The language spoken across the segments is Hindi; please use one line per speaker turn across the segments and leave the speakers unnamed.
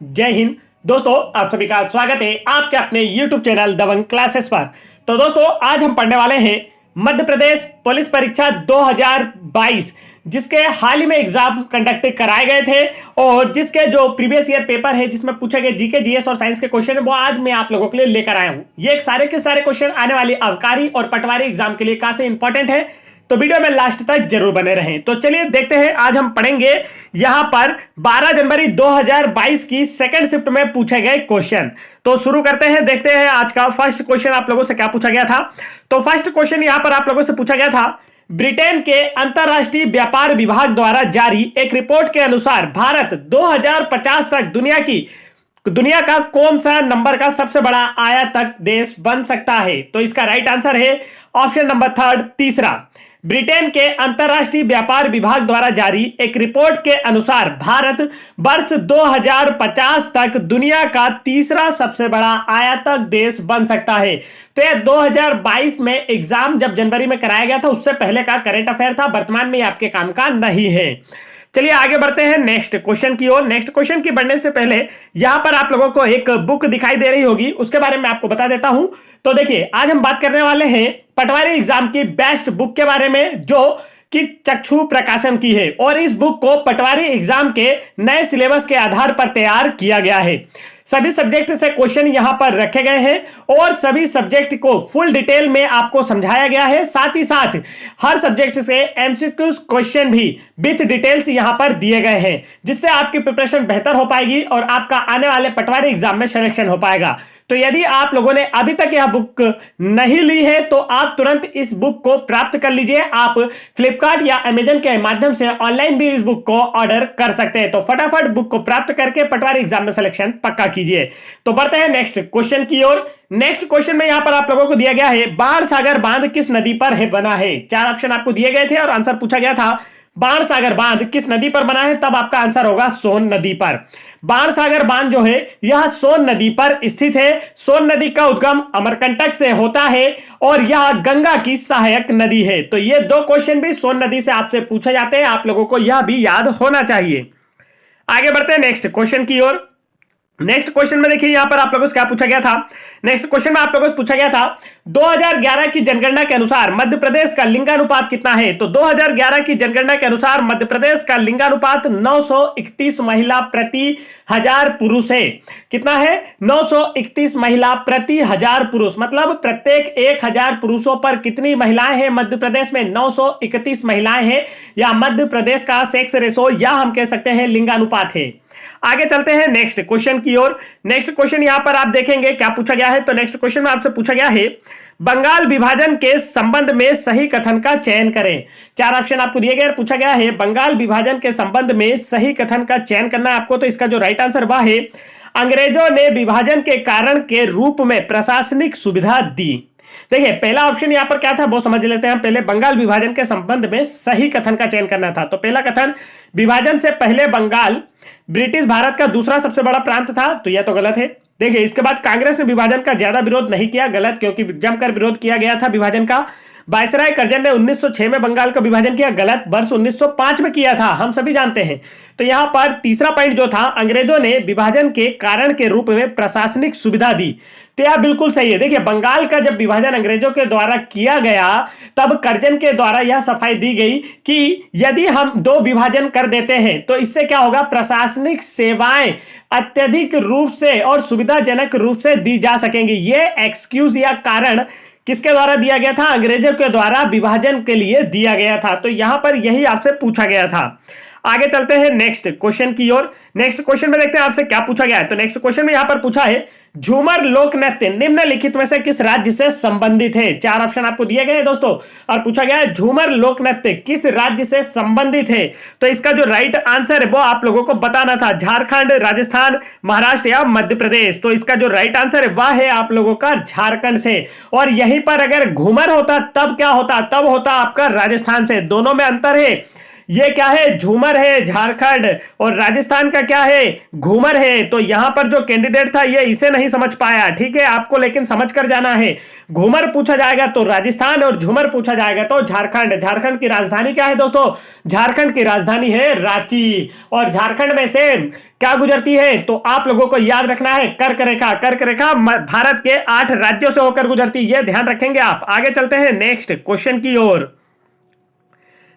जय हिंद दोस्तों, आप सभी का स्वागत है आपके अपने YouTube चैनल दबंग क्लासेस पर। तो दोस्तों, आज हम पढ़ने वाले हैं मध्य प्रदेश पुलिस परीक्षा 2022, जिसके हाल ही में एग्जाम कंडक्ट कराए गए थे और जिसके जो प्रीवियस ईयर पेपर है जिसमें पूछे गए जीके, जीएस और साइंस के क्वेश्चन है वो आज मैं आप लोगों के लिए लेकर आया हूं। ये एक सारे के सारे क्वेश्चन आने वाली अबकारी और पटवारी एग्जाम के लिए काफी इंपॉर्टेंट है, तो वीडियो में लास्ट तक जरूर बने रहें। तो चलिए देखते हैं, आज हम पढ़ेंगे यहां पर 12 जनवरी 2022 की सेकंड शिफ्ट में पूछे गए क्वेश्चन। तो शुरू करते हैं, देखते हैं आज का फर्स्ट क्वेश्चन आप लोगों से क्या पूछा गया था। तो फर्स्ट क्वेश्चन यहां पर आप लोगों से पूछा गया था, ब्रिटेन के अंतरराष्ट्रीय व्यापार विभाग द्वारा जारी एक रिपोर्ट के अनुसार भारत 2050 तक दुनिया का कौन सा नंबर का सबसे बड़ा आयातक देश बन सकता है। तो इसका राइट आंसर है ऑप्शन नंबर थर्ड, तीसरा। ब्रिटेन के अंतरराष्ट्रीय व्यापार विभाग द्वारा जारी एक रिपोर्ट के अनुसार भारत वर्ष 2050 तक दुनिया का तीसरा सबसे बड़ा आयातक देश बन सकता है। तो यह 2022 में एग्जाम जब जनवरी में कराया गया था उससे पहले का करंट अफेयर था, वर्तमान में आपके काम का नहीं है। चलिए आगे बढ़ते हैं नेक्स्ट क्वेश्चन की ओर। नेक्स्ट क्वेश्चन की बढ़ने से पहले यहां पर आप लोगों को एक बुक दिखाई दे रही होगी, उसके बारे में आपको बता देता हूं। तो देखिए, आज हम बात करने वाले हैं पटवारी एग्जाम की बेस्ट बुक के बारे में, जो कि चक्षु प्रकाशन की है, और इस बुक को पटवारी एग्जाम के नए सिलेबस के आधार पर तैयार किया गया है। सभी सब्जेक्ट से क्वेश्चन यहां पर रखे गए हैं और सभी सब्जेक्ट को फुल डिटेल में आपको समझाया गया है। साथ ही साथ हर सब्जेक्ट से एमसीक्यू क्वेश्चन भी विथ डिटेल्स यहां पर दिए गए हैं, जिससे आपकी प्रिपरेशन बेहतर हो पाएगी और आपका आने वाले पटवारी एग्जाम में सिलेक्शन हो पाएगा। तो यदि आप लोगों ने अभी तक यह बुक नहीं ली है तो आप तुरंत इस बुक को प्राप्त कर लीजिए। आप फ्लिपकार्ट या अमेजन के माध्यम से ऑनलाइन भी इस बुक को ऑर्डर कर सकते हैं। तो फटाफट बुक को प्राप्त करके पटवारी एग्जाम में सिलेक्शन पक्का कीजिए। तो बढ़ते हैं नेक्स्ट क्वेश्चन की ओर। नेक्स्ट क्वेश्चन में यहां पर आप लोगों को दिया गया है, बाणसागर बांध किस नदी पर है बना है। चार ऑप्शन आपको दिए गए थे और आंसर पूछा गया था बाणसागर बांध किस नदी पर बना है, तब आपका आंसर होगा सोन नदी पर। बाणसागर बांध जो है यह सोन नदी पर स्थित है। सोन नदी का उद्गम अमरकंटक से होता है और यह गंगा की सहायक नदी है। तो ये दो क्वेश्चन भी सोन नदी से आपसे पूछे जाते हैं, आप लोगों को यह भी याद होना चाहिए। आगे बढ़ते हैं नेक्स्ट क्वेश्चन की ओर। नेक्स्ट क्वेश्चन में देखिए यहां पर आप लोगों से क्या पूछा गया था। नेक्स्ट क्वेश्चन में आप लोगों से पूछा गया था 2011 की जनगणना के अनुसार मध्य प्रदेश का लिंगानुपात कितना है। तो 2011 की जनगणना के अनुसार मध्य प्रदेश का लिंगानुपात 931 महिला प्रति हजार पुरुष है। कितना है? 931 महिला प्रति हजार पुरुष, मतलब प्रत्येक 1000 पुरुषों पर कितनी महिलाएं हैं मध्य प्रदेश में? 931 महिलाएं हैं। या मध्य प्रदेश का सेक्स रेशो, या हम कह सकते हैं लिंगानुपात है। आगे चलते हैं नेक्स्ट क्वेश्चन की ओर। नेक्स्ट क्वेश्चन यहां पर आप देखेंगे क्या पूछा गया है। तो नेक्स्ट क्वेश्चन में आपसे पूछा गया है, बंगाल विभाजन के संबंध में सही कथन का चयन करें। चार ऑप्शन आपको दिए गए, पूछा गया है बंगाल विभाजन के संबंध में सही कथन का चयन करना है आपको। तो इसका जो राइट आंसर वह है, अंग्रेजों ने विभाजन के कारण के रूप में प्रशासनिक सुविधा दी। देखिए, पहला ऑप्शन यहां पर क्या था वो समझ लेते हैं पहले। बंगाल विभाजन के संबंध में सही कथन का चयन करना था। तो पहला कथन, विभाजन से पहले बंगाल ब्रिटिश भारत का दूसरा सबसे बड़ा प्रांत था। तो यह तो गलत है। देखिए, इसके बाद कांग्रेस ने विभाजन का ज्यादा विरोध नहीं किया, गलत, क्योंकि जमकर विरोध किया गया था विभाजन का। वायसराय कर्जन ने 1906 में बंगाल का विभाजन किया, गलत, वर्ष 1905 में किया था, हम सभी जानते हैं। तो यहां पर तीसरा पॉइंट जो था, अंग्रेजों ने विभाजन के कारण के रूप में प्रशासनिक सुविधा दी, तो यह बिल्कुल सही है। देखिए, बंगाल का जब विभाजन अंग्रेजों के द्वारा किया गया तब कर्जन के द्वारा यह सफाई दी गई कि यदि हम दो विभाजन कर देते हैं तो इससे क्या होगा, प्रशासनिक सेवाएं अत्यधिक रूप से और सुविधाजनक रूप से दी जा सकेंगी। ये एक्सक्यूज या कारण किसके द्वारा दिया गया था? अंग्रेजों के द्वारा विभाजन के लिए दिया गया था। तो यहां पर यही आपसे पूछा गया था। आगे चलते हैं नेक्स्ट क्वेश्चन की ओर। नेक्स्ट क्वेश्चन में देखते हैं आपसे क्या पूछा गया है। तो नेक्स्ट क्वेश्चन में यहां पर पूछा है, झूमर लोक नृत्य निम्नलिखित में से किस राज्य से संबंधित है। चार ऑप्शन आपको दिए गए हैं दोस्तों और पूछा गया है झूमर लोक नृत्य किस राज्य से संबंधित है। तो इसका जो राइट आंसर है वो आप लोगों को बताना था, झारखंड, राजस्थान, महाराष्ट्र या मध्य प्रदेश। तो इसका जो राइट आंसर है वह है आप लोगों का झारखंड से। और यहीं पर अगर घूमर होता तब क्या होता? तब होता आपका राजस्थान से। दोनों में अंतर है। ये क्या है, झूमर है झारखंड, और राजस्थान का क्या है, घूमर है। तो यहां पर जो कैंडिडेट था ये इसे नहीं समझ पाया, ठीक है, आपको लेकिन समझ कर जाना है। घूमर पूछा जाएगा तो राजस्थान, और झूमर पूछा जाएगा तो झारखंड। झारखंड की राजधानी क्या है दोस्तों, झारखंड की राजधानी है रांची। और झारखंड में से क्या गुजरती है, तो आप लोगों को याद रखना है कर्क रेखा। कर्क रेखा भारत के 8 राज्यों से होकर गुजरती है, ध्यान रखेंगे आप। आगे चलते हैं नेक्स्ट क्वेश्चन की ओर।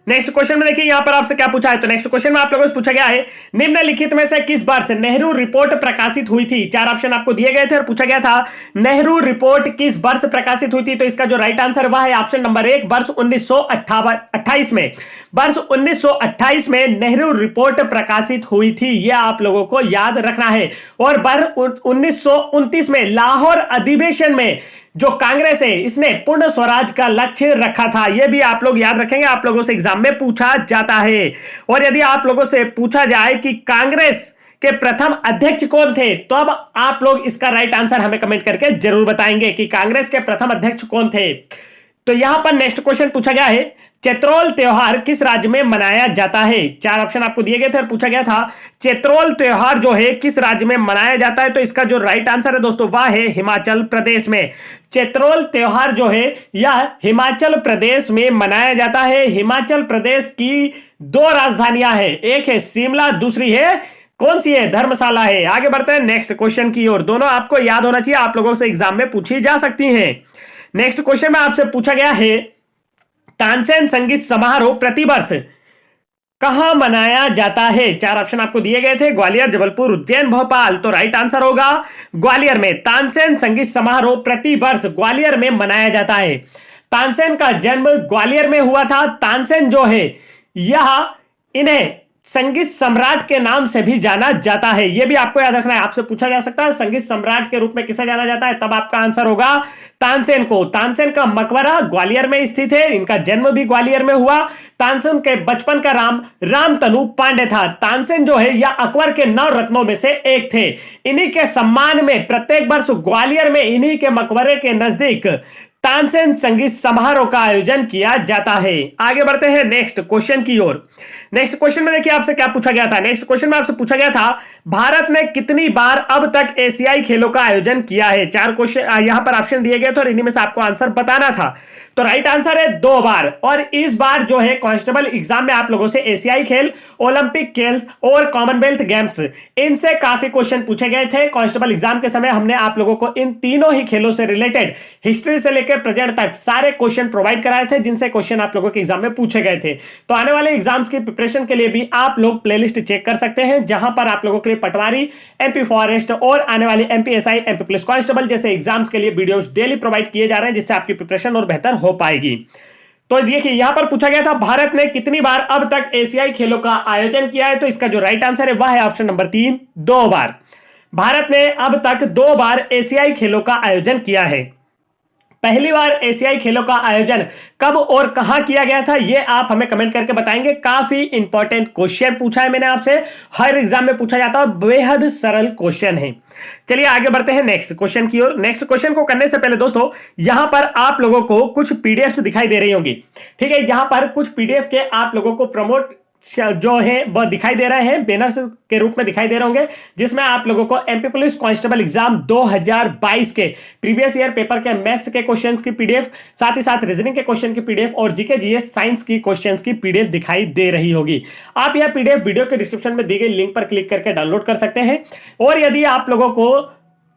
नेक्स्ट क्वेश्चन में देखिए यहां पर आपसे क्या पूछा है, तो नेक्स्ट क्वेश्चन में आप लोगों से पूछा गया है, निम्नलिखित में से किस वर्ष नेहरू रिपोर्ट प्रकाशित हुई थी। 4 ऑप्शन आपको दिए गए थे और पूछा गया था नेहरू रिपोर्ट किस वर्ष प्रकाशित हुई थी। तो इसका जो राइट आंसर वह है ऑप्शन नंबर 1, वर्ष 1928 में। वर्ष 1928 में नेहरू रिपोर्ट प्रकाशित हुई थी, यह आप लोगों को याद रखना है। और वर्ष 1929 में लाहौर अधिवेशन में जो कांग्रेस है इसने पूर्ण स्वराज का लक्ष्य रखा था, यह भी आप लोग याद रखेंगे, आप लोगों से एग्जाम में पूछा जाता है। और यदि आप लोगों से पूछा जाए कि कांग्रेस के प्रथम अध्यक्ष कौन थे, तो अब आप लोग इसका राइट आंसर हमें कमेंट करके जरूर बताएंगे कि कांग्रेस के प्रथम अध्यक्ष कौन थे। तो यहां पर नेक्स्ट क्वेश्चन पूछा गया है, चैत्रोल त्योहार किस राज्य में मनाया जाता है। 4 ऑप्शन आपको दिए गए थे और पूछा गया था चैत्रोल त्योहार जो है किस राज्य में मनाया जाता है। तो इसका जो राइट आंसर है दोस्तों वह है हिमाचल प्रदेश में। चैत्रोल त्योहार जो है यह हिमाचल प्रदेश में मनाया जाता है। हिमाचल प्रदेश की 2 राजधानियां हैं, एक है शिमला, दूसरी है कौन सी है, धर्मशाला है। आगे बढ़ते हैं नेक्स्ट क्वेश्चन की ओर, दोनों आपको याद होना चाहिए, आप लोगों से एग्जाम में पूछी जा सकती हैं। नेक्स्ट क्वेश्चन में आपसे पूछा गया है, तानसेन संगीत समारोह प्रतिवर्ष कहां मनाया जाता है। 4 ऑप्शन आपको दिए गए थे, ग्वालियर, जबलपुर, उज्जैन, भोपाल। तो राइट आंसर होगा ग्वालियर में। तानसेन संगीत समारोह प्रतिवर्ष ग्वालियर में मनाया जाता है। तानसेन का जन्म ग्वालियर में हुआ था। तानसेन जो है यह इन्हें संगीत सम्राट के नाम से भी जाना जाता है, यह भी आपको याद रखना है। आपसे पूछा जा सकता है संगीत सम्राट के रूप में किसे जाना जाता है, तब आपका आंसर होगा तानसेन को। तानसेन का मकबरा ग्वालियर में स्थित है, इनका जन्म भी ग्वालियर में हुआ। तानसेन के बचपन का नाम रामतनु पांडे था। तानसेन जो है यह अकबर के 9 रत्नों में से एक थे। इन्हीं के सम्मान में प्रत्येक वर्ष ग्वालियर में इन्हीं के मकबरे के नजदीक तानसेन संगीत समारोह का आयोजन किया जाता है। आगे बढ़ते हैं नेक्स्ट क्वेश्चन की ओर। नेक्स्ट क्वेश्चन में देखिए आपसे क्या पूछा गया था। नेक्स्ट क्वेश्चन में आपसे पूछा गया था, भारत ने कितनी बार अब तक एशियाई खेलों का आयोजन किया है। 4 क्वेश्चन यहां पर ऑप्शन दिए गए थे और इन्हीं में से आपको आंसर बताना था। तो राइट आंसर है 2 बार। और इस बार जो है कांस्टेबल एग्जाम में आप लोगों से एशियाई खेल, ओलंपिक खेल और कॉमनवेल्थ गेम्स, इनसे काफी क्वेश्चन पूछे गए थे। कांस्टेबल एग्जाम के समय हमने आप लोगों को इन तीनों ही खेलों से रिलेटेड हिस्ट्री से लेकर प्रेजेंट तक सारे क्वेश्चन प्रोवाइड कराए थे, जिनसे क्वेश्चन आप लोगों के एग्जाम में पूछे गए थे। तो आने वाले एग्जाम्स की प्रिपरेशन के लिए भी आप लोग प्लेलिस्ट चेक कर सकते हैं, जहां पर आप लोगों के लिए पटवारी, एमपी फॉरेस्ट और आने वाली एमपीएसआई, एमपी पुलिस कांस्टेबल जैसे एग्जाम्स के लिए वीडियोस डेली प्रोवाइड किए जा रहे हैं, जिससे आपकी प्रिपरेशन और बेहतर हो पाएगी। तो देखिए यहां पर पूछा गया था, भारत ने कितनी बार अब तक एशियाई खेलों का आयोजन किया है। तो इसका जो राइट आंसर है वह है ऑप्शन नंबर 3, 2 बार। भारत ने अब तक 2 बार एशियाई खेलों का आयोजन किया है। पहली बार एशियाई खेलों का आयोजन कब और कहां किया गया था, यह आप हमें कमेंट करके बताएंगे। काफी इंपॉर्टेंट क्वेश्चन पूछा है मैंने आपसे, हर एग्जाम में पूछा जाता है, बेहद सरल क्वेश्चन है। चलिए आगे बढ़ते हैं नेक्स्ट क्वेश्चन की ओर। नेक्स्ट क्वेश्चन को करने से पहले दोस्तों यहां पर आप लोगों को कुछ पीडीएफ दिखाई दे रही होंगी, ठीक है। यहां पर कुछ पीडीएफ के आप लोगों को प्रमोट जो है वह दिखाई दे रहे हैं, बैनर्स के रूप में दिखाई दे रहे होंगे, जिसमें आप लोगों को एमपी पुलिस कांस्टेबल एग्जाम 2022 के प्रीवियस ईयर पेपर के मैथ्स के क्वेश्चंस की पीडीएफ, साथ ही साथ रीजनिंग के क्वेश्चन की पीडीएफ और जीके जीएस साइंस की क्वेश्चंस की पीडीएफ दिखाई दे रही होगी। आप यह पीडीएफ वीडियो के डिस्क्रिप्शन में दी गई लिंक पर क्लिक करके डाउनलोड कर सकते हैं। और यदि आप लोगों को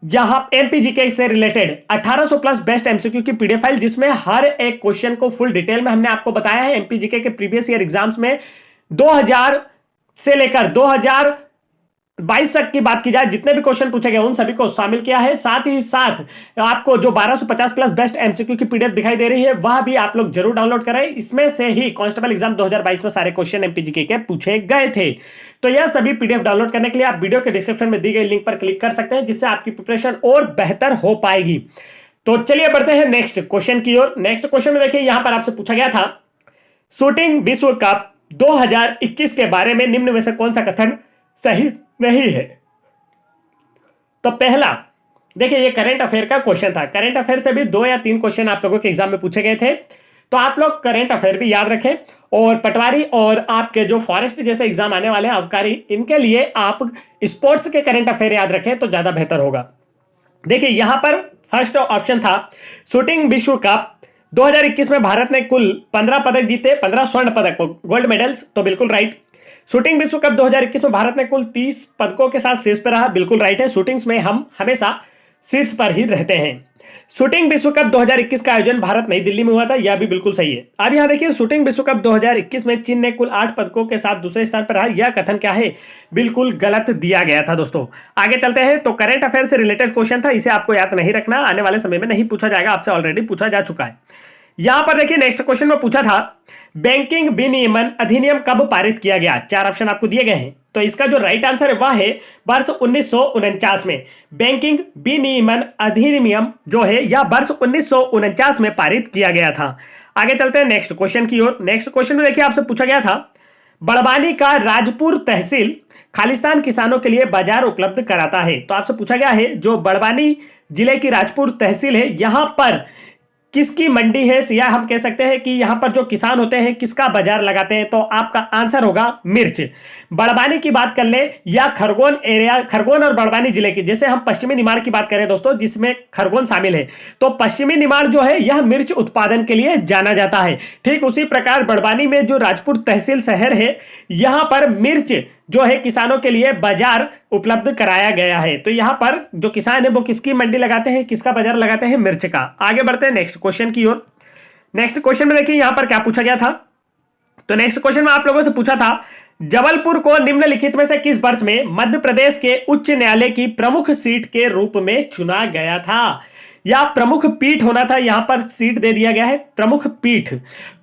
यहां एमपीजीके से रिलेटेड 1800 प्लस बेस्ट एमसीक्यू की पीडीएफ फाइल, जिसमें हर एक क्वेश्चन को फुल डिटेल में हमने आपको बताया है, एमपीजीके के प्रीवियस ईयर एग्जाम्स में 2000 से लेकर 2022 तक की बात की जाए, जितने भी क्वेश्चन पूछे गए उन सभी को शामिल किया है। साथ ही साथ आपको जो 1250 प्लस बेस्ट एमसीक्यू की पीडीएफ दिखाई दे रही है वह भी आप लोग जरूर डाउनलोड करें। इसमें से ही कांस्टेबल एग्जाम 2022 में सारे क्वेश्चन एमपीजीके के पूछे गए थे। तो यह सभी पीडीएफ डाउनलोड करने के लिए आप वीडियो के डिस्क्रिप्शन में दी गई लिंक पर क्लिक कर सकते हैं, जिससे आपकी प्रिपरेशन और बेहतर हो पाएगी। तो चलिए बढ़ते हैं नेक्स्ट क्वेश्चन की ओर। नेक्स्ट क्वेश्चन में देखिए यहां पर आपसे पूछा गया था, शूटिंग विश्व कप 2021 के बारे में निम्न में से कौन सा कथन सही नहीं है। तो पहला देखिए, ये करंट अफेयर का क्वेश्चन था। करंट अफेयर से भी 2 या 3 क्वेश्चन आप लोगों के एग्जाम में पूछे गए थे। तो आप लोग करेंट अफेयर भी याद रखें, और पटवारी और आपके जो फॉरेस्ट जैसे एग्जाम आने वाले हैं अबकारी, इनके लिए आप स्पोर्ट्स के करंट अफेयर याद रखें तो ज्यादा बेहतर होगा। देखिए यहां पर फर्स्ट ऑप्शन था शूटिंग विश्व कप 2021 में भारत ने कुल 15 पदक जीते, 15 स्वर्ण पदक गोल्ड मेडल्स, तो बिल्कुल राइट। शूटिंग विश्व कप 2021 में भारत ने कुल 30 पदकों के साथ शीर्ष पर रहा, बिल्कुल राइट है। शूटिंग्स में हम हमेशा शीर्ष पर ही रहते हैं। शूटिंग विश्व कप 2021 का आयोजन भारत नई दिल्ली में हुआ था, यह भी बिल्कुल सही है। अब यहां देखिए शूटिंग विश्व कप 2021 में चीन ने कुल 8 पदकों के साथ दूसरे स्थान पर रहा, यह कथन क्या है, बिल्कुल गलत दिया गया था दोस्तों। आगे चलते हैं, तो करंट अफेयर से रिलेटेड क्वेश्चन था, इसे आपको याद नहीं रखना, आने वाले समय में नहीं पूछा जाएगा, आपसे ऑलरेडी पूछा जा चुका है। यहां पर देखिए नेक्स्ट क्वेश्चन में पूछा था बैंकिंग विनियमन अधिनियम कब पारित किया गया, 4 ऑप्शन आपको दिए गए हैं। तो इसका जो राइट आंसर है वह है वर्ष 1949 में। बैंकिंग विनियमन अधिनियम जो है यह वर्ष 1949 में पारित किया गया था। आगे चलते हैं नेक्स्ट क्वेश्चन की ओर। नेक्स्ट क्वेश्चन में देखिए आपसे पूछा गया था बड़वानी का राजपुर तहसील खालिस्तान किसानों के लिए बाजार उपलब्ध कराता है। तो आपसे पूछा गया है जो बड़वानी जिले की राजपुर तहसील है, यहां पर किसकी मंडी है, या हम कह सकते हैं कि यहां पर जो किसान होते हैं किसका बाजार लगाते हैं, तो आपका आंसर होगा मिर्च। बड़वानी की बात कर ले या खरगोन एरिया, खरगोन और बड़वानी जिले की, जैसे हम पश्चिमी निमाड़ की बात करें दोस्तों जिसमें खरगोन शामिल है, तो पश्चिमी निमाड़ जो है यह मिर्च उत्पादन के लिए जाना जाता है। ठीक उसी प्रकार बड़वानी में जो राजपुर तहसील शहर है, यहां पर मिर्च जो है किसानों के लिए बाजार उपलब्ध कराया गया है। तो यहां पर जो किसान है वो किसकी मंडी लगाते हैं, किसका बाजार लगाते हैं, मिर्च का। आगे बढ़ते हैं नेक्स्ट क्वेश्चन की ओर। नेक्स्ट क्वेश्चन में देखिए यहां पर क्या पूछा गया था। तो नेक्स्ट क्वेश्चन में आप लोगों से पूछा था जबलपुर को निम्नलिखित में से किस वर्ष में मध्य प्रदेश के उच्च न्यायालय की प्रमुख सीट के रूप में चुना गया था, या प्रमुख पीठ होना था, यहां पर सीट दे दिया गया है प्रमुख पीठ।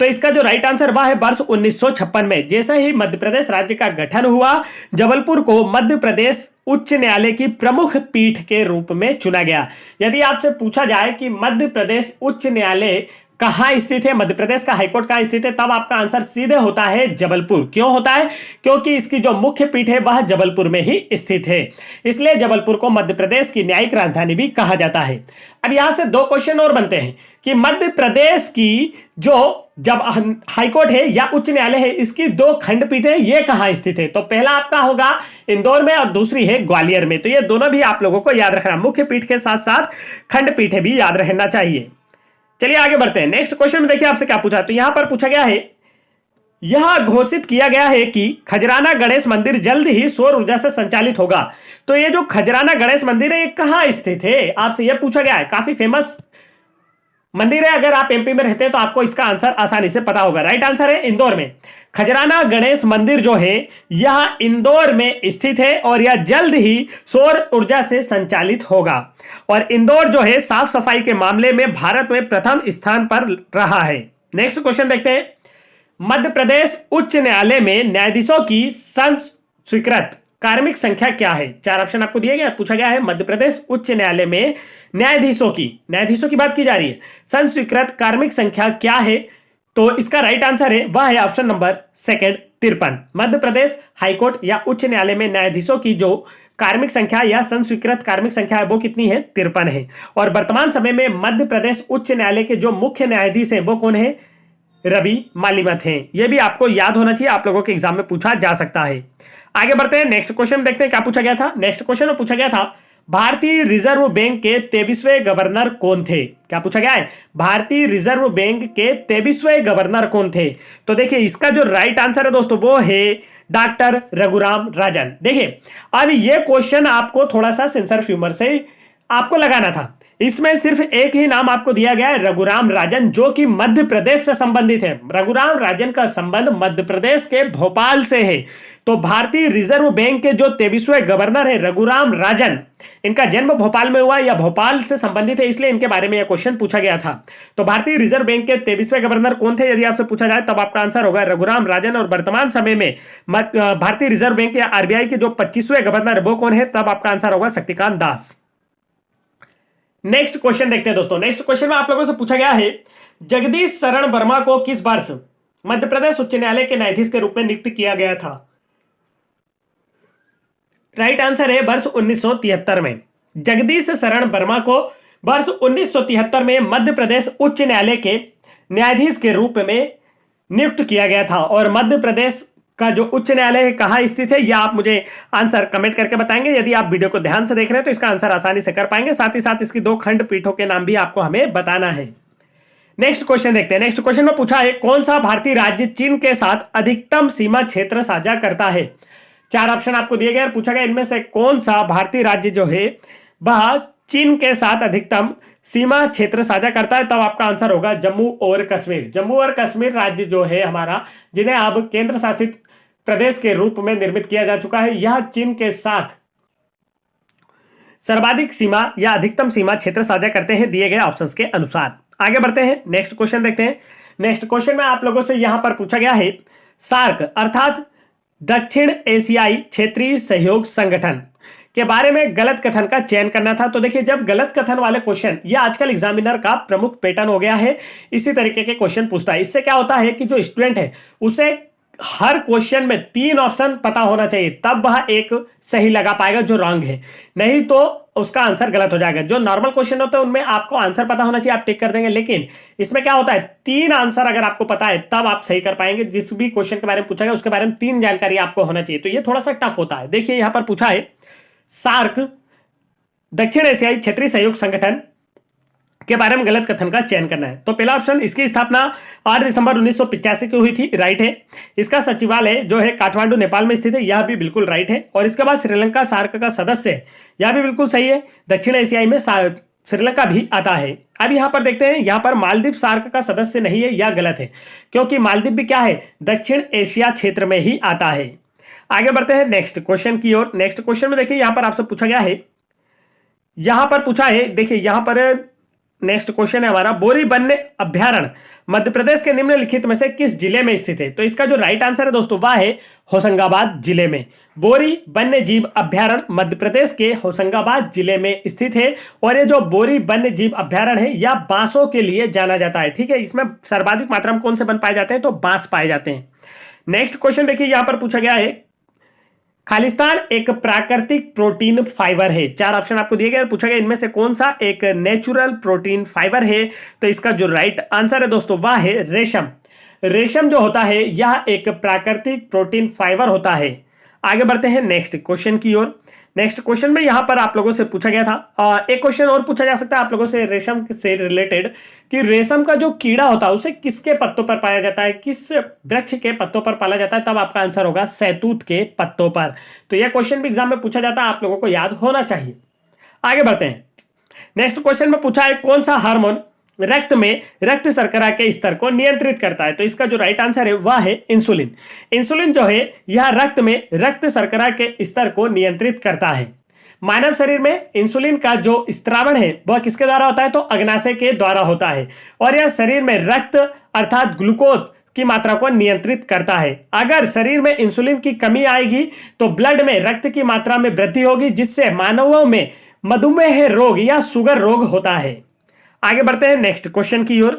तो इसका जो राइट आंसर वह है वर्ष 1956 में। जैसे ही मध्य प्रदेश राज्य का गठन हुआ, जबलपुर को मध्य प्रदेश उच्च न्यायालय की प्रमुख पीठ के रूप में चुना गया। यदि आपसे पूछा जाए कि मध्य प्रदेश उच्च न्यायालय कहां स्थित है, मध्य प्रदेश का हाईकोर्ट कहां स्थित है, तब आपका आंसर सीधे होता है जबलपुर। क्यों होता है, क्योंकि इसकी जो मुख्य पीठ है वह जबलपुर में ही स्थित है, इसलिए जबलपुर को मध्य प्रदेश की न्यायिक राजधानी भी कहा जाता है। अब यहां से 2 क्वेश्चन और बनते हैं कि मध्य प्रदेश की जो जब हाईकोर्ट है या उच्च न्यायालय है, इसकी 2 खंडपीठें ये कहां स्थित है। तो पहला आपका होगा इंदौर में और दूसरी है ग्वालियर में। तो ये दोनों भी आप लोगों को याद रखना, मुख्य पीठ के साथ साथ खंडपीठें भी याद रहना चाहिए। चलिए आगे बढ़ते हैं। नेक्स्ट क्वेश्चन में देखिए आपसे क्या पूछा। तो यहां पर पूछा गया है, यह घोषित किया गया है कि खजराना गणेश मंदिर जल्द ही सौर ऊर्जा से संचालित होगा। तो ये जो खजराना गणेश मंदिर है ये कहां स्थित है, आपसे यह पूछा गया है। काफी फेमस मंदिर है, अगर आप एमपी में रहते हैं तो आपको इसका आंसर आसानी से पता होगा। राइट आंसर है इंदौर में। खजराना गणेश मंदिर जो है यह इंदौर में स्थित है और यह जल्द ही सौर ऊर्जा से संचालित होगा। और इंदौर जो है साफ सफाई के मामले में भारत में प्रथम स्थान पर रहा है। नेक्स्ट क्वेश्चन देखते हैं। मध्य प्रदेश उच्च न्यायालय में न्यायाधीशों की स्वीकृत कार्मिक संख्या क्या है, 4 ऑप्शन आपको दिए गए। पूछा गया है मध्य प्रदेश उच्च न्यायालय में न्यायाधीशों की बात की जा रही है, संस्वीकृत कार्मिक संख्या क्या है। तो इसका राइट आंसर है वह है option number 2 53। Madhya Pradesh high court या उच्च न्यायालय में न्यायाधीशों की जो कार्मिक संख्या या संस्वीकृत कार्मिक संख्या है वो कितनी है, 53 है। और वर्तमान समय में मध्य प्रदेश उच्च न्यायालय के जो मुख्य न्यायाधीश हैं वो कौन है, रवि मालिमथ हैं। यह भी आपको याद होना चाहिए, आप लोगों के एग्जाम में पूछा जा सकता है। आगे बढ़ते हैं, नेक्स्ट क्वेश्चन देखते हैं क्या पूछा गया था। नेक्स्ट क्वेश्चन में पूछा गया था भारतीय रिजर्व बैंक के 23वें गवर्नर कौन थे। क्या पूछा गया है, भारतीय रिजर्व बैंक के 23वें गवर्नर कौन थे। तो देखिए इसका जो राइट आंसर है दोस्तों वो है डॉक्टर रघुराम राजन। देखिए अब ये क्वेश्चन आपको थोड़ा सा सेंसर फ्यूमर से आपको लगाना था। इसमें सिर्फ एक ही नाम आपको दिया गया है, रघुराम राजन, जो कि मध्य प्रदेश से संबंधित है। रघुराम राजन का संबंध मध्य प्रदेश के भोपाल से है। तो भारतीय रिजर्व बैंक के जो 23वें गवर्नर है रघुराम राजन, इनका जन्म भोपाल में हुआ या भोपाल से संबंधित है, इसलिए इनके बारे में यह क्वेश्चन पूछा गया था। तो भारतीय रिजर्व बैंक के 23वें गवर्नर कौन थे यदि आपसे पूछा जाए, तब आपका आंसर होगा रघुराम राजन। और वर्तमान समय में भारतीय रिजर्व बैंक या आरबीआई के जो 25वें गवर्नर वो कौन है, तब आपका आंसर होगा शक्तिकांत दास। नेक्स्ट क्वेश्चन देखते हैं दोस्तों। नेक्स्ट क्वेश्चन में आप लोगों से पूछा गया है जगदीश शरण वर्मा को किस वर्ष मध्य प्रदेश उच्च न्यायालय के न्यायाधीश के रूप में नियुक्त किया गया था। राइट आंसर है वर्ष 1973 में। जगदीश शरण वर्मा को वर्ष 1973 में मध्य प्रदेश उच्च न्यायालय के न्यायाधीश के रूप में नियुक्त किया गया था और मध्य प्रदेश का जो उच्च न्यायालय कहाँ स्थित है, यह आप मुझे आंसर कमेंट करके बताएंगे। यदि आप वीडियो को ध्यान से देख रहे हैं तो इसका आंसर आसानी से कर पाएंगे। साथ ही साथ इसकी 2 खंडपीठों के नाम भी आपको हमें बताना है। नेक्स्ट क्वेश्चन देखते हैं। नेक्स्ट क्वेश्चन में पूछा है, कौन सा भारतीय राज्य चीन के साथ अधिकतम सीमा क्षेत्र साझा करता है? 4 ऑप्शन आपको दिए गए और पूछा गया इनमें से कौन सा भारतीय राज्य जो है वह चीन के साथ अधिकतम सीमा क्षेत्र साझा करता है। तब आपका आंसर होगा जम्मू और कश्मीर। जम्मू और कश्मीर राज्य जो है हमारा, जिन्हें अब केंद्र शासित प्रदेश के रूप में निर्मित किया जा चुका है, यह चीन के साथ सर्वाधिक सीमा या अधिकतम सीमा क्षेत्र साझा करते हैं दिए गए ऑप्शंस के अनुसार। आगे बढ़ते हैं, नेक्स्ट क्वेश्चन देखते हैं। नेक्स्ट क्वेश्चन में आप लोगों से यहां पर पूछा गया है, सार्क अर्थात दक्षिण एशियाई क्षेत्रीय सहयोग संगठन के बारे में गलत कथन का चयन करना था। तो देखिए, जब गलत कथन वाले क्वेश्चन, यह आजकल एग्जामिनर का प्रमुख पैटर्न हो गया है, इसी तरीके के क्वेश्चन पूछता है। इससे क्या होता है कि जो स्टूडेंट है उसे हर क्वेश्चन में 3 ऑप्शन पता होना चाहिए, तब वह एक सही लगा पाएगा जो रॉन्ग है, नहीं तो उसका आंसर गलत हो जाएगा। जो नॉर्मल क्वेश्चन होते हैं उनमें आपको आंसर पता होना चाहिए, आप टिक कर देंगे, लेकिन इसमें क्या होता है 3 आंसर अगर आपको पता है तब आप सही कर पाएंगे। जिस भी क्वेश्चन के बारे में पूछा गया उसके बारे में 3 जानकारी आपको होना चाहिए, तो ये थोड़ा सा टफ होता है। देखिए यहां पर पूछा है, सार्क दक्षिण एशियाई क्षेत्रीय सहयोग संगठन के बारे में गलत कथन का चयन करना है। तो पहला ऑप्शन, इसकी स्थापना 8 दिसंबर 1985 को हुई थी, राइट है। इसका सचिवालय जो है काठमांडू नेपाल में स्थित है, यह भी बिल्कुल राइट है। और इसके बाद श्रीलंका सार्क का सदस्य है, यह भी बिल्कुल सही है। दक्षिण एशियाई में श्रीलंका भी आता है। अब यहां पर देखते हैं, यहां पर मालदीव सार्क का सदस्य नहीं है, यह गलत है, क्योंकि मालदीव भी क्या है, दक्षिण एशिया क्षेत्र में ही आता है। आगे बढ़ते हैं नेक्स्ट क्वेश्चन की ओर। नेक्स्ट क्वेश्चन में देखिए यहां पर आपसे पूछा गया है, यहां पर पूछा है, देखिए यहां पर नेक्स्ट क्वेश्चन है हमारा, बोरी वन्य अभ्यारण्य मध्य प्रदेश के निम्नलिखित में से किस जिले में स्थित है? तो इसका जो राइट आंसर है दोस्तों वह है होशंगाबाद जिले में। बोरी वन्य जीव अभ्यारण्य मध्य प्रदेश के होशंगाबाद जिले में स्थित है। और ये जो बोरी वन्य जीव अभ्यारण्य है यह बांसों के लिए जाना जाता है, ठीक है। इसमें सर्वाधिक मात्रा में कौन से वन पाए जाते हैं? तो बांस पाए जाते हैं। नेक्स्ट क्वेश्चन देखिए यहां पर पूछा गया है, खालिस्तान एक प्राकृतिक प्रोटीन फाइबर है। 4 ऑप्शन आपको दिए गए, पूछा गया इनमें से कौन सा एक नेचुरल प्रोटीन फाइबर है? तो इसका जो राइट आंसर है दोस्तों वह है रेशम। रेशम जो होता है यह एक प्राकृतिक प्रोटीन फाइबर होता है। आगे बढ़ते हैं नेक्स्ट क्वेश्चन की ओर। नेक्स्ट क्वेश्चन में यहां पर आप लोगों से पूछा गया था, एक क्वेश्चन और पूछा जा सकता है आप लोगों से रेशम से रिलेटेड, कि रेशम का जो कीड़ा होता है उसे किसके पत्तों पर पाया जाता है, किस वृक्ष के पत्तों पर पाला जाता है? तब आपका आंसर होगा सहतूत के पत्तों पर। तो यह क्वेश्चन भी एग्जाम में पूछा जाता है, आप लोगों को याद होना चाहिए। आगे बढ़ते हैं, नेक्स्ट क्वेश्चन में पूछा है, कौन सा हार्मोन रक्त में रक्त शर्करा के स्तर को नियंत्रित करता है? तो इसका जो राइट आंसर है वह है इंसुलिन। इंसुलिन जो है यह रक्त में रक्त शर्करा के स्तर को नियंत्रित करता है। मानव शरीर में इंसुलिन का जो स्त्रावण है वह किसके द्वारा होता है? तो अग्नाशय के द्वारा होता है। और यह शरीर में रक्त अर्थात ग्लूकोज की मात्रा को नियंत्रित करता है। अगर शरीर में इंसुलिन की कमी आएगी तो ब्लड में रक्त की मात्रा में वृद्धि होगी, जिससे मानवों में मधुमेह रोग या शुगर रोग होता है। आगे बढ़ते हैं नेक्स्ट क्वेश्चन की ओर।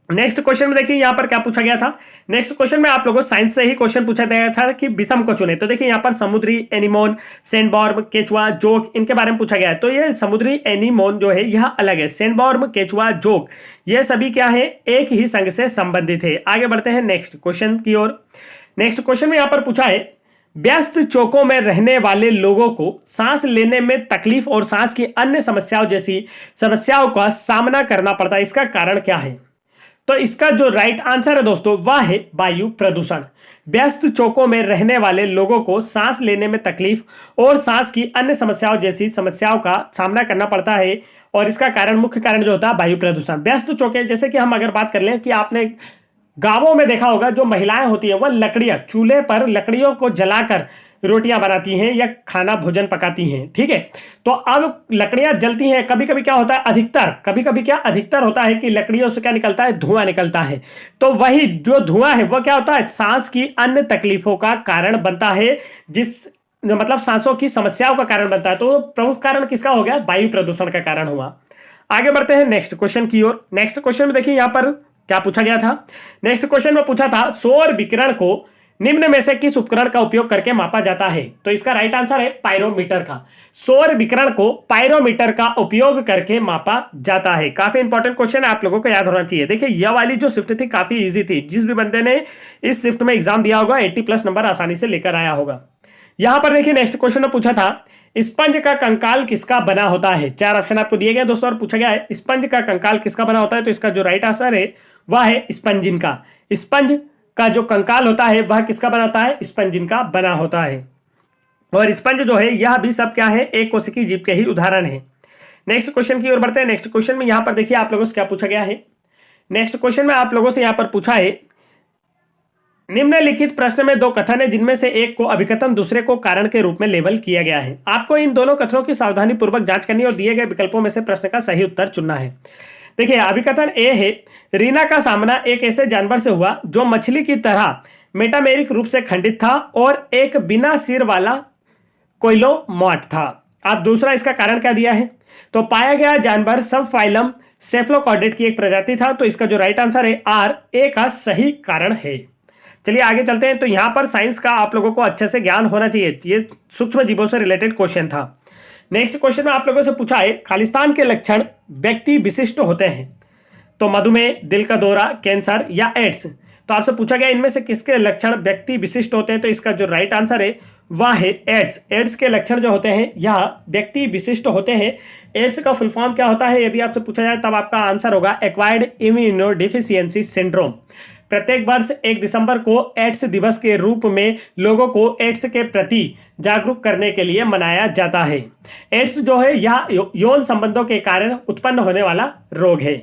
नेक्स्ट क्वेश्चन में देखिए यहां पर क्या पूछा गया था। नेक्स्ट क्वेश्चन में आप लोगों को साइंस से ही क्वेश्चन पूछा गया था कि विषम को चुने। तो देखिए यहां पर समुद्री एनीमोन, सैंडबॉर्म, केचुआ, जोक, इनके बारे में पूछा गया है। तो ये समुद्री एनीमोन जो है यह अलग है, सैंडबॉर्म, केचुआ, जोक ये सभी क्या है, एक ही संघ से संबंधित है। आगे बढ़ते हैं नेक्स्ट क्वेश्चन की ओर। नेक्स्ट क्वेश्चन में यहां पर पूछा है, व्यस्त चौकों में रहने वाले लोगों को सांस लेने में तकलीफ और सांस की अन्य समस्याओं जैसी समस्याओं का सामना करना पड़ता है, इसका कारण क्या है? तो इसका जो राइट आंसर है दोस्तों वह है वायु प्रदूषण। व्यस्त चौकों में रहने वाले लोगों को सांस लेने में तकलीफ और सांस की अन्य समस्याओं जैसी समस्याओं का सामना करना पड़ता है, और इसका कारण, मुख्य कारण जो होता है वायु प्रदूषण। व्यस्त चौके, जैसे कि हम अगर बात कर लें कि आपने गांवों में देखा होगा जो महिलाएं होती हैं वह लकड़ियां, चूल्हे पर लकड़ियों को जलाकर रोटियां बनाती हैं या खाना भोजन पकाती हैं, ठीक है। तो अब लकड़ियां जलती हैं, कभी कभी क्या होता है, अधिकतर होता है कि लकड़ियों से क्या निकलता है, धुआं निकलता है। तो वही जो धुआं है वह क्या होता है, सांस की अन्य तकलीफों का कारण बनता है, मतलब सांसों की समस्याओं का कारण बनता है। तो प्रमुख कारण किसका हो गया, वायु प्रदूषण का कारण हुआ। आगे बढ़ते हैं नेक्स्ट क्वेश्चन की ओर। नेक्स्ट क्वेश्चन में देखिए यहां पर क्या पूछा गया था। नेक्स्ट क्वेश्चन में पूछा था, सौर विकिरण को निम्न में से किस उपकरण का उपयोग करके मापा जाता है? तो इसका राइट आंसर है पायरोमीटर का। सौर विकिरण को पायरोमीटर का उपयोग करके मापा जाता है। काफी इंपॉर्टेंट क्वेश्चन है, आप लोगों को याद होना चाहिए। देखिए यह वाली जो शिफ्ट थी काफी इजी थी, जिस भी बंदे ने इस शिफ्ट में एग्जाम दिया होगा 80+ नंबर आसानी से लेकर आया होगा। यहां पर देखिए नेक्स्ट क्वेश्चन में पूछा था स्पंज का कंकाल किसका बना होता है? 4 ऑप्शन आपको दिए गए दोस्तों और पूछा गया है स्पंज का कंकाल किसका बना होता है? तो इसका जो राइट आंसर है वह है स्पंजिन का। स्पंज का जो कंकाल होता है वह किसका बना होता है? स्पंजिन का बना होता है। और स्पंज जो है यह भी सब क्या है? एक कोशिकीय जीव के ही उदाहरण है। नेक्स्ट क्वेश्चन की ओर बढ़ते हैं। नेक्स्ट क्वेश्चन में यहां पर देखिए आप लोगों से क्या पूछा गया है। नेक्स्ट क्वेश्चन में आप लोगों से यहां पर पूछा है निम्नलिखित प्रश्न में दो कथन है जिनमें से एक को अभिकथन दूसरे को कारण के रूप में लेबल किया गया है। आपको इन दोनों कथनों की सावधानी पूर्वक जांच करनी और दिए गए विकल्पों में से प्रश्न का सही उत्तर चुनना है। देखिए अभिकथन ए है रीना का सामना एक ऐसे जानवर से हुआ जो मछली की तरह मेटामेरिक रूप से खंडित था और एक बिना सिर वाला कोइलोमॉट था। आप दूसरा इसका कारण क्या दिया है? तो पाया गया जानवर सब फाइलम सेफ्लोकॉर्डेट की एक प्रजाति था। तो इसका जो राइट आंसर है आर ए का सही कारण है। चलिए आगे चलते हैं। तो यहां पर साइंस का आप लोगों को अच्छे से ज्ञान होना चाहिए, ये सूक्ष्म जीवों से रिलेटेड क्वेश्चन था। नेक्स्ट क्वेश्चन में आप लोगों से पूछा है खालिस्तान के लक्षण व्यक्ति विशिष्ट होते हैं। तो मधुमेह, दिल का दौरा, कैंसर या एड्स। तो आपसे पूछा गया इनमें से किसके लक्षण व्यक्ति विशिष्ट होते हैं? तो इसका जो राइट आंसर है वह है एड्स। एड्स के लक्षण जो होते हैं यह व्यक्ति विशिष्ट होते हैं। एड्स का फुल फॉर्म क्या होता है यदि आपसे पूछा जाए तब आपका आंसर होगा एक्वायर्ड इम्यूनोडेफिशिएंसी सिंड्रोम। प्रत्येक वर्ष 1 दिसंबर को एड्स दिवस के रूप में लोगों को एड्स के प्रति जागरूक करने के लिए मनाया जाता है। एड्स जो है यह यौन संबंधों के कारण उत्पन्न होने वाला रोग है।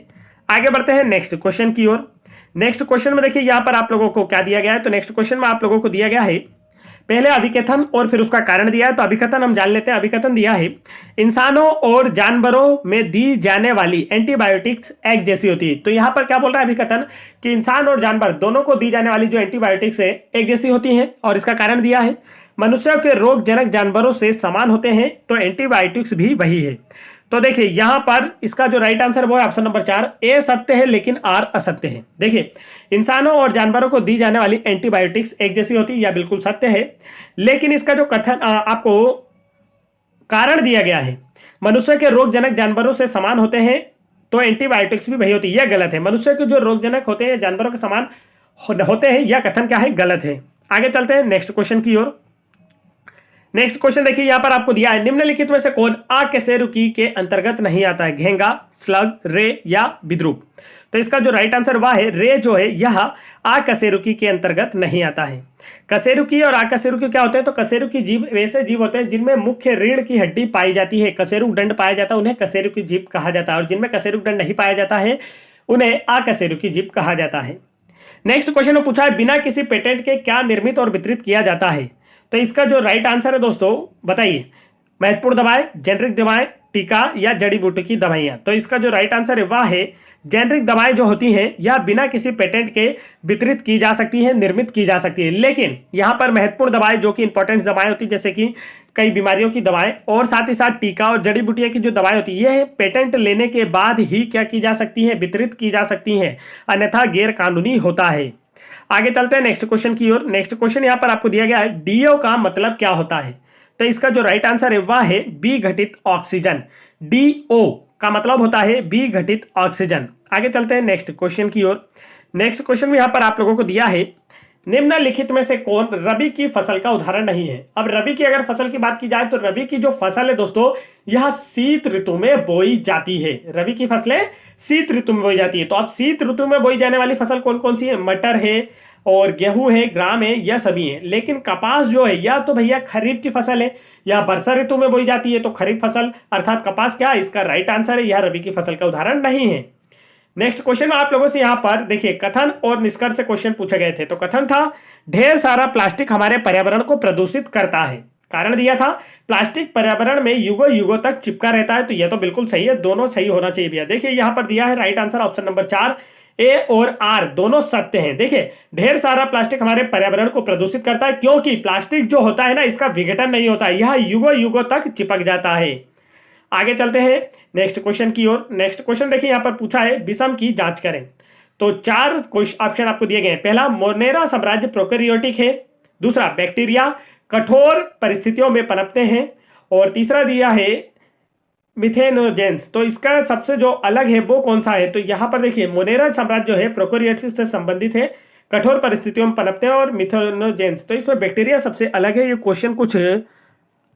आगे बढ़ते हैं नेक्स्ट क्वेश्चन की ओर। नेक्स्ट क्वेश्चन में देखिए यहां पर आप लोगों को क्या दिया गया है। तो नेक्स्ट क्वेश्चन में आप लोगों को दिया गया है पहले अभिकथन और फिर उसका कारण दिया है। तो अभिकथन हम जान लेते हैं। अभिकथन दिया है इंसानों और जानवरों में दी जाने वाली एंटीबायोटिक्स एक जैसी होती है। तो यहां पर क्या बोल रहा है अभिकथन कि इंसान और जानवर दोनों को दी जाने वाली जो एंटीबायोटिक्स है एक जैसी होती हैं। और इसका कारण दिया है मनुष्यों के रोगजनक जानवरों से समान होते हैं। तो एंटीबायोटिक्स भी वही है। तो देखिए यहां पर इसका जो राइट आंसर वो है ऑप्शन नंबर 4 ए सत्य है लेकिन आर असत्य है। देखिए इंसानों और जानवरों को दी जाने वाली एंटीबायोटिक्स एक जैसी होती है, यह बिल्कुल सत्य है। लेकिन इसका जो कथन आपको कारण दिया गया है मनुष्य के रोगजनक जानवरों से समान होते हैं तो एंटीबायोटिक्स भी वही होती है, यह गलत है। मनुष्य के जो रोगजनक होते हैं जानवरों के समान होते हैं, यह कथन क्या है? गलत है। आगे चलते हैं नेक्स्ट क्वेश्चन की ओर। नेक्स्ट क्वेश्चन देखिए यहां पर आपको दिया है निम्नलिखित में से कौन आकशेरुकी के अंतर्गत नहीं आता है? घेंगा, स्लग, रे या विद्रूप। तो इसका जो राइट आंसर वह है रे जो है यह आकशेरुकी के अंतर्गत नहीं आता है। कशेरुकी और आकशेरुकी क्या होते हैं? तो कशेरुकी जीव वैसे जीव होते हैं जिनमें मुख्य रीढ़ की हड्डी पाई जाती है, कशेरुक दंड पाया जाता है, उन्हें कशेरुकी जीव कहा जाता है। और जिनमें कशेरुक दंड नहीं पाया जाता है उन्हें आकशेरुकी जीव कहा जाता है। नेक्स्ट क्वेश्चन में पूछा है बिना किसी पेटेंट के क्या निर्मित और वितरित किया जाता है? तो इसका जो राइट आंसर है दोस्तों बताइए, महत्वपूर्ण दवाएं, जेनरिक दवाएं, टीका या जड़ी बूटी की दवाइयां। तो इसका जो राइट आंसर है वह है जेनरिक दवाएं जो होती हैं यह बिना किसी पेटेंट के वितरित की जा सकती है, निर्मित की जा सकती है। लेकिन यहां पर महत्वपूर्ण दवाएं जो कि इंपॉर्टेंट दवाएं होती है जैसे कि कई बीमारियों की दवाएं और साथ ही साथ टीका और जड़ी बूटियां की जो दवाएं होती है यह पेटेंट लेने के बाद ही क्या की जा सकती है? वितरित की जा सकती हैं, अन्यथा गैर कानूनी होता है। आगे चलते हैं नेक्स्ट क्वेश्चन की ओर। नेक्स्ट क्वेश्चन यहां पर आपको दिया गया है डीओ का मतलब क्या होता है? तो इसका जो राइट आंसर है वह है बी घटित ऑक्सीजन। डीओ का मतलब होता है बी घटित ऑक्सीजन। आगे चलते हैं नेक्स्ट क्वेश्चन की ओर। नेक्स्ट क्वेश्चन में यहां पर आप लोगों को दिया है निम्नलिखित में से कौन रबी की फसल का उदाहरण नहीं है? अब रबी की अगर फसल की बात की जाए तो रबी की जो फसल है दोस्तों यह शीत ऋतु में बोई जाती है। रबी की फसलें शीत ऋतु में बोई जाती है। तो अब शीत ऋतु में बोई जाने वाली फसल कौन कौन सी है? मटर है और गेहूं है, ग्राम है, यह सभी है। लेकिन कपास जो है यह तो भैया खरीफ की फसल है, यह वर्षा ऋतु में बोई जाती है। तो खरीफ फसल अर्थात कपास क्या इसका राइट आंसर है, यह रबी की फसल का उदाहरण नहीं है। नेक्स्ट क्वेश्चन में आप लोगों से यहां पर देखिए कथन और निष्कर्ष से क्वेश्चन पूछे गए थे। तो कथन था ढेर सारा प्लास्टिक हमारे पर्यावरण को प्रदूषित करता है। कारण दिया था प्लास्टिक पर्यावरण में युगों युगों तक चिपका रहता है। तो यह तो बिल्कुल सही है, दोनों सही होना चाहिए भैया। देखिए यहां पर दिया है राइट आंसर ऑप्शन नंबर 4 ए और आर दोनों सत्य हैं। देखिए ढेर सारा प्लास्टिक हमारे पर्यावरण को प्रदूषित करता है क्योंकि प्लास्टिक जो होता है ना इसका विघटन नहीं होता है, यह युगों युगों तक चिपक जाता है। आगे चलते हैं नेक्स्ट क्वेश्चन की ओर। नेक्स्ट क्वेश्चन देखिए यहां पर पूछा है विषम की जांच करें। तो 4 ऑप्शन आपको दिए गए हैं। पहला, मोनेरा साम्राज्य प्रोकैरियोटिक है। दूसरा, बैक्टीरिया कठोर परिस्थितियों में पनपते हैं। और तीसरा दिया है मिथेनोजेंस। तो इसका सबसे जो अलग है वो कौन सा है? तो यहां पर देखिए, मोनेरा साम्राज्य जो है प्रोकैरियोटिक से संबंधित है, कठोर परिस्थितियों में पनपते हैं, और मिथेनोजेंस। तो इसमें बैक्टीरिया सबसे अलग है। ये क्वेश्चन कुछ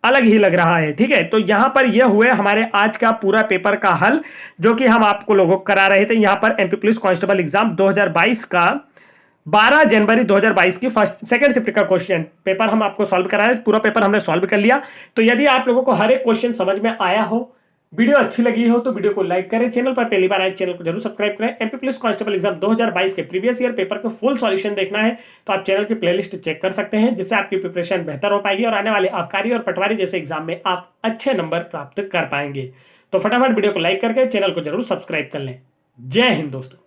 अलग ही लग रहा है, ठीक है। तो यहां पर ये हुए हमारे आज का पूरा पेपर का हल, जो कि हम आपको लोगों को करा रहे थे। यहां पर एमपी पुलिस कांस्टेबल एग्जाम 2022 का 12 जनवरी 2022 की सेकंड शिफ्ट का क्वेश्चन पेपर हम आपको सॉल्व करा रहे हैं। पूरा पेपर हमने सॉल्व कर लिया। तो यदि आप लोगों को हर एक क्वेश्चन समझ में आया हो, वीडियो अच्छी लगी हो, तो वीडियो को लाइक करें। चैनल पर पहली बार आए चैनल को जरूर सब्सक्राइब करें। एमपी पुलिस कांस्टेबल एग्जाम 2022 के प्रीवियस ईयर पेपर को फुल सॉल्यूशन देखना है तो आप चैनल की प्लेलिस्ट चेक कर सकते हैं, जिससे आपकी प्रिपरेशन बेहतर हो पाएगी और आने वाले आबकारी और पटवारी जैसे एग्जाम में आप अच्छे नंबर प्राप्त कर पाएंगे। तो फटाफट वीडियो को लाइक करके चैनल को जरूर सब्सक्राइब कर लें। जय हिंद दोस्तों।